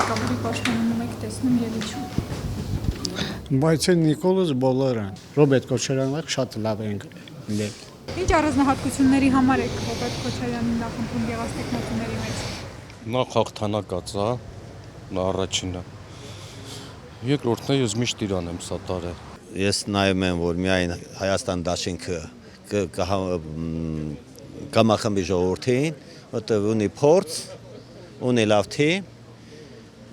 հարկավորի պաշտպանում եք տեսնում եւ ինչու։ Բայց այն Նիկոլոս բոլորը Ռոբերտ Քոչարյանը շատ լավ են լել։ Ինչ առանձնահատկությունների համար եք Ռոբերտ Քոչարյանին նախընտրում եղած տեխնոլոգիաների մեջ։ Նախ հաղթանակած է, նա առաջինը։ Երկրորդն է ես միշտ իրան եմ սատարել։ Ես նայում եմ, որ միայն Հայաստան դաշինքը կամախմբի ժողովրդին, որտեղ ունի փորձ, ունի լավ թիմ,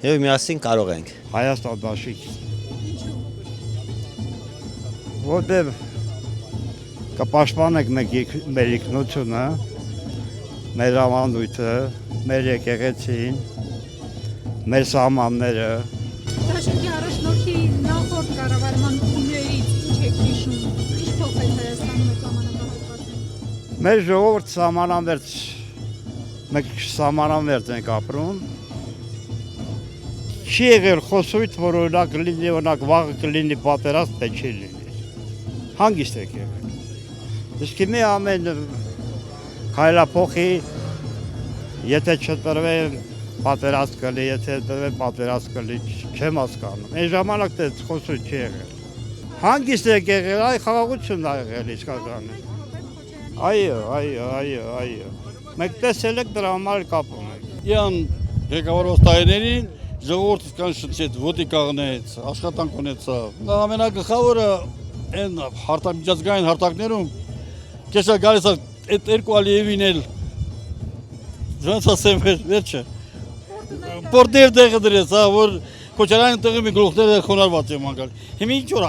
եւ միասին կարող ենք։ Հայաստան դաշինք։ Որտեղ կպաշտպանենք մեր ինքնությունը, մեր ավանդույթը, մեր եկեղեցին, մեր սահմանները։ Դաշինքի առաջնորդի նախորդ կառավարման ուղիներից ինչ եք հիշում, ինչ փոխել Հայաստանում այդ ժամանակահատվածում։ Մեր ժողովուրդ սահմանամերձ, մենք սահմանամերձ ենք ապրում։ Չի եղել խոսույթ, որ օրինակ լինի, օրինակ վաղը կլինի պատերազմ, թե չի լինի։ Հանգիստ եք եղել։ Իսկ հիմա ամեն քայլափոխի, եթե չտրվե պատերազմ կլի, եթե տրվե պատերազմ կլի, չեմ հասկանում։ Այն ժամանակ դե խոսույթ չի եղել։ Հանգիստ եք եղել, այ խաղաղությունն ա եղել իսկական։ Այո։ Մենք տեսել եք դրա համար կապում ենք։ Յան ղեկավարված տարիներին ժողովուրդը կան շնչեց, ոտի կաղնեց, աշխատանք ունեցավ։ Ամենագլխավորը այն միջազգային հարթակներում կեսա գալիս է այդ երկու Ալիևին էլ ոնց ասեմ վերջը պորտեր տեղը դրեց, որ Քոչարյանի տեղի մի գլուխները խոնարհված եմ անկալ։ Հիմա ինչ որ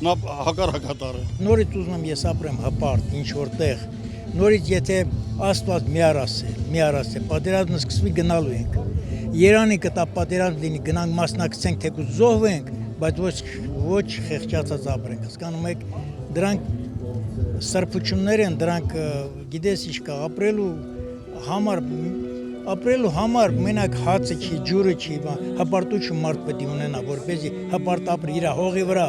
նա հակառակ կատարը։ Նորից ուզում եմ ես ապրեմ հպարտ ինչ որտեղ։ Նորից եթե Աստված միարասել, պատերազմը սկսվի գնալու ենք։ Երանի կտա պատերազմ լինի, գնանք մասնակցենք, թեկուզ զոհվենք, բայց ոչ խեղճացած ապրենք, հասկանում եք, դրանք սրբություններ են, դրանք գիտես ինչ կա, ապրելու համար մենակ հացը չի, ջուրը չի, հպարտություն մարդ պետք է ունենա, որպեսզի հպարտ ապրի իր հողի վրա,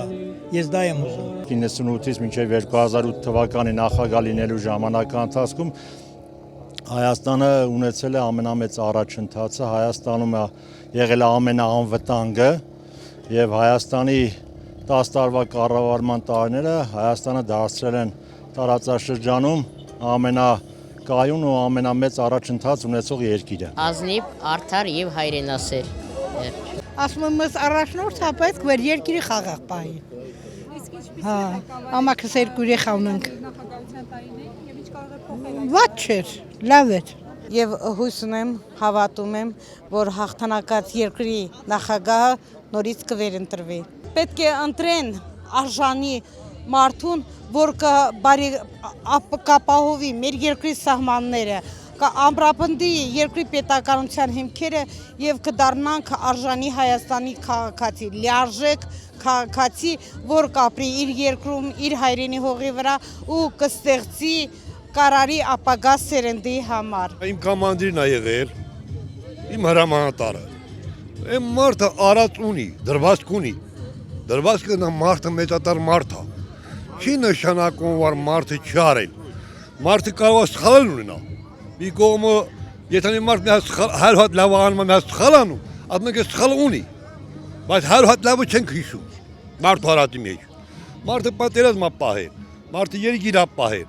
ես դա եմ ուզում։ 98-ից մինչև 2008 թվականի նախագահ լինելու ժամանակահատվածում Հայաստանը ունեցել է ամենամեծ առաջընթացը, Հայաստանում եղել է ամենաանվտանգը եւ Հայաստանի 10 տարվա կառավարման տարիները Հայաստանը դարձրել են տարածաշրջանում ամենակայուն ու ամենամեծ առաջընթաց ունեցող երկիրը։ Ազնիվ, արդար եւ հայրենասեր։ Ասում եմ, ես առաջնորդը պետք որ երկիրը խաղաղ պահի։ Իսկ ինչպես Հա, ղեկավար ամակս երկու երեխա ունենք։ նախագահության տարիներին եւ ինչ կարող է փոխել։ Ված չէր, լավ էր։ Եվ հույս ունեմ, հավատում եմ, որ հաղթանակած երկրի նախագահը նորից կվերընտրվի։ Պետք է ընտրեն արժանի մարդուն, որ կապահովի մեր երկրի սահմանները, կամրապնդի երկրի պետականության հիմքերը եւ կդառնանք արժանի Հայաստանի քաղաքացի, լիարժեք քաղաքացի, որ կապրի իր երկրում, իր հայրենի հողի վրա ու կստեղծի կարարի ապագա սերնդի համար։ Իմ կամանդիրն է եղել, իմ հրամանատարը։ Այն մարդը արած ունի, դրվածք ունի։ Դրվածքը նա մարդը մեծատար մարդ է։ Չի նշանակում, որ մարդը չի արել։ Մարդը կարող է սխալ ունենալ։ Մի կողմը, եթե մի մարդ 100 հատ լավ անում, 100 սխալ անում, ասում ենք սխալ ունի։ Բայց 100 հատ լավը չենք հիշում։ Մարդու հարատի մեջ։ Մարդը պատերազմ է պահել, մարդը երկիր է պահել։